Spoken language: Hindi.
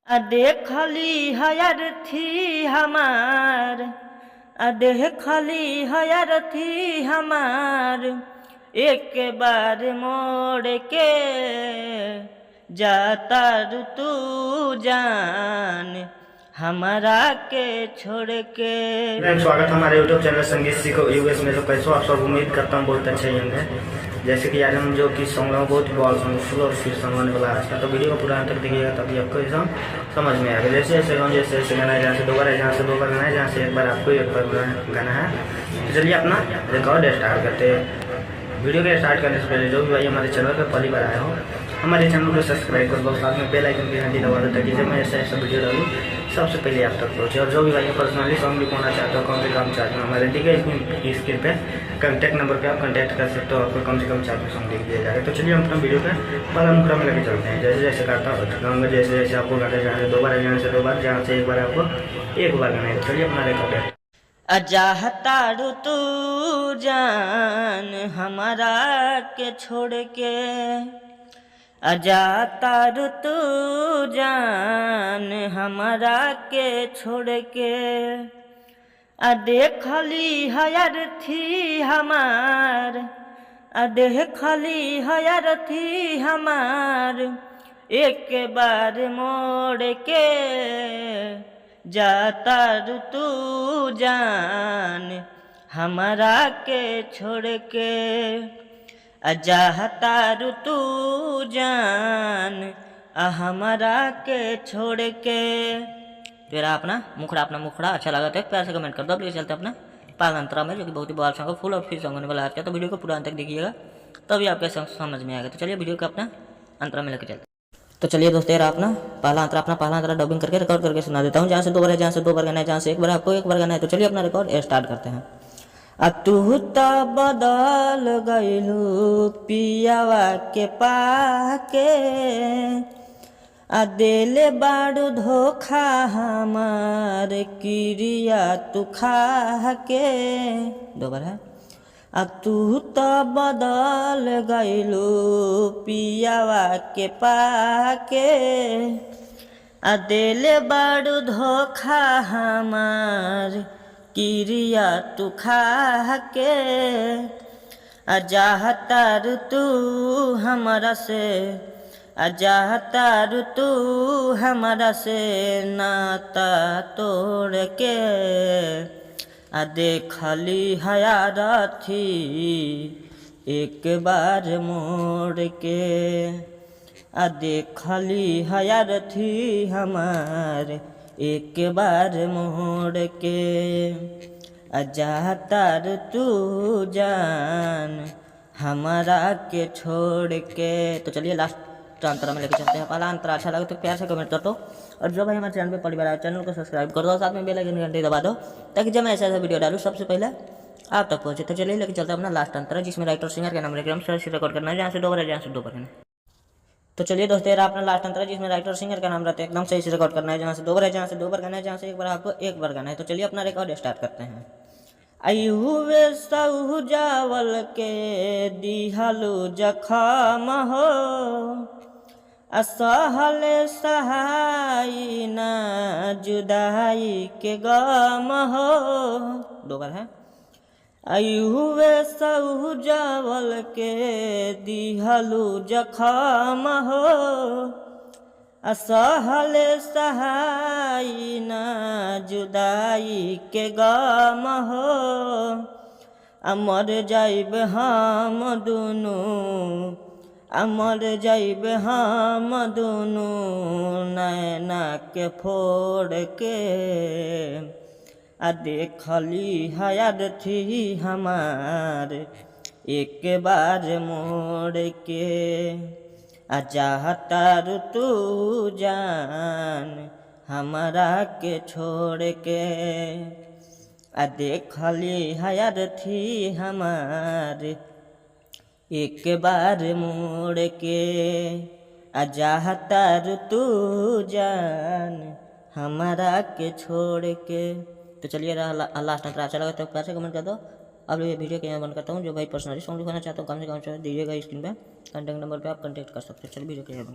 देखली हयर थी हमार, देखली हयर थी हमार, एक बार मोड़ के जाता तू जान हमारा के छोड़ के। स्वागत हमारे YouTube चैनल संगीत सीखो यूएस में। तो कैसे आप सब, उम्मीद करता हूँ बहुत अच्छे होंगे। जैसे कि आज हम जो कि सॉन्ग है बहुत बॉल सॉन्ग फुल और फिर सॉन्ग होने वाला है, तो वीडियो को पूरा अंत तक देखिएगा तभी आपको ये सॉन्ग समझ में आएगा। जैसे जैसे गाना है, जहाँ से दो बार है, जहाँ से दो बार गाना है, जहाँ से एक बार आपको एक बार गाना है। तो चलिए अपना रिकॉर्ड स्टार्ट करते हैं। वीडियो के स्टार्ट करने से पहले जो भी भाई हमारे चैनल पर पहली बार आया हो, हमारे चैनल को सब्सक्राइब कर दो, साथ में बेल आइकन की घंटी दबा दो ताकि जब मैं ऐसा वीडियो डालूँ सबसे पहले आप तक पहुँचे। और जो भी भाई पर्सनली सॉन्ग भी पाना चाहते हो, कम से कम चार्ज में हमारे दी गई स्क्रीन पे कॉन्टैक्ट नंबर पे आप कॉन्टैक्ट कर सकते हो, आपको कम से कम चार्ज में सॉन्ग लिख दिया जाएगा। तो चलिए हम अपना वीडियो पे पहला में लेके चलते हैं। जैसे जैसे गाऊंगा, जैसे जैसे आपको गाना, जहाँ से दो बार है, जहाँ से दो बार, जहाँ से एक बार आपको एक बार गाना है। चलिए अपना रिकॉर्ड अजाहता तू जान हमारा के छोड़ के, अजाता तू जान हमारा के छोड़ के। देखली हयर थी हमार, देखली हयर थी हमार, एक बार मोड़ के जाता तू जान हमारा के छोड़ के। जाता तू जान हमारा के छोड़ के। फिर अपना मुखड़ा अच्छा लगा तो प्यार से कमेंट कर दो। प्लीज चलते अपना पालांतरा में, जो कि बहुत ही बहुत सॉन्ग फुल और फिर सॉन्ग होने वाला है। तो वीडियो को पूरा अंत तक देखिएगा तभी आपके समझ में आएगा। तो चलिए वीडियो को अपना अंतरा में लेकर चलते। तो चलिए दोस्तों, यार अपना पहला अंतरा डबिंग करके रिकॉर्ड करके सुना देता हूँ। जहाँ से दो बार है, जहाँ से दो बार गाना है, जहाँ से एक बार आपको एक बार गाना है। तो चलिए अपना रिकॉर्ड स्टार्ट करते हैं। तू तो बदल गइलू पियावा के पाके, दिल बाड़ू धोखा हमार क्रिया तू खा के। दो बार है। तू तो बदल गइलू पियावा के पाके, दिल बाड़ू धोखा हमार क्रिया तू खा के। जाहता तू हमारा से, जाहता तू हमारा से नाता तोड़ के। देखली हयार थी एक बार मोड़ के, देखली हयार थी हमार एक बार मोड़ के। जाता तू जान हमारा के छोड़ के। तो चलिए लास्ट अंतरा में लेके चलते हैं। पहला अंतरा अच्छा लगे तो प्यार से कमेंट कर दो, और जो भाई हमारे चैनल पे पहली बार आए चैनल को सब्सक्राइब कर दो, साथ में बेल आइकन घंटी दबा दो ताकि जब मैं ऐसा वीडियो डालूँ सबसे पहले आप तक पहुँचे। तो चलिए लेके चलते हैं अपना लास्ट अंतरा, जिसमें राइटर सिंगर का नाम लेकर हम रिकॉर्ड करना है, जहाँ से दो बार है, जहाँ से दो बार है। तो चलिए दोस्तों, यार अपना लास्ट अंतर है, जिसमें राइटर सिंगर का नाम रहता है, एकदम सही से रिकॉर्ड करना है। जहाँ से दो बार है, जहाँ से दो बार गाना है, जहाँ से एक बार आपको एक बार गाना है। तो चलिए अपना रिकॉर्ड स्टार्ट करते हैं। आई हुए सहु जावल के दिहलु जखम हो, असहल सहाई ना जुदाई के गम हो। दो बार है। आई हुए सहु जावल के दिहलु जखम हो, असहल सहाई ना जुदाई के गम हो। अमर जाइब हम दुनू, अमर जाइब हम दुनू नैना के फोड़ के। देखली हयार थी हमार एक बार मोड़ के। चाहता तू जान हमारा के छोड़ के। देखली हयार थी हमार एक बार मोड़ के। चाहता तू जान हमारा के छोड़ के। तो चलिए लास्ट अंतर अच्छा लगा तो प्यार से कमेंट कर दो। अब ये वीडियो के यहाँ बंद करता हूँ। जो भाई पर्सनली सॉन्ग लिखवाना चाहता हूँ कम से कम दीजिएगा स्क्रीन पे, कॉन्टैक्ट नंबर पे आप कॉन्टैक्ट कर सकते हो। चलिए वीडियो के यहाँ